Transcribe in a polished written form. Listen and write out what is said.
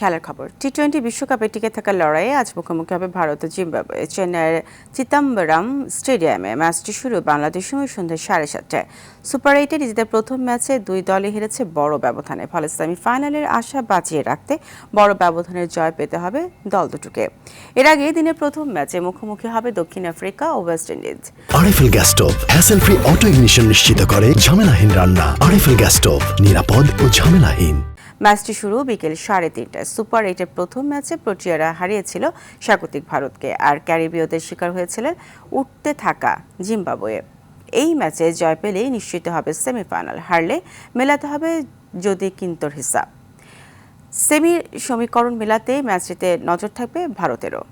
খেলার খবর টি-20 বিশ্বকাপে টিকে থাকার লড়াইয়ে আজ মুখোমুখি হবে ভারত ও জিম্বাবুয়ে। চেন্নাইয়ের চিদাম্বরম স্টেডিয়ামে ম্যাচটি শুরু বাংলাদেশ সময় সন্ধ্যা 7:30টায়। সুপার 8-এ নিজেদের প্রথম ম্যাচে দুই দলই হেরেছে বড় ব্যবধানে, ফলে সেমিফাইনালের আশা বাঁচিয়ে রাখতে বড় ব্যবধানের জয় পেতে হবে দল দুটোকে। এর আগে দিনের প্রথম ম্যাচে মুখোমুখি হবে দক্ষিণ আফ্রিকা ও West Indies. RFL gas stove hassle free auto ignition নিশ্চিত করে ঝামেলাহীন রান্না। আরএফএল গ্যাস স্টোভ নিরাপদ ও ঝামেলাহীন। ম্যাচটি শুরু বিকেল 3:30টায়। সুপার 8-এর প্রথম ম্যাচে প্রোটিয়ারা হারিয়েছিল স্বাগতিক ভারতকে, আর ক্যারিবীয়দের শিকার হয়েছিলেন উঠতে থাকা জিম্বাবুয়ে। এই ম্যাচে জয় পেলেই নিশ্চিত হবে সেমিফাইনাল, হারলে মেলাতে হবে যদি কিন্তর হিসাব। সেমির সমীকরণ মেলাতেই ম্যাচটিতে নজর থাকবে ভারতেরও।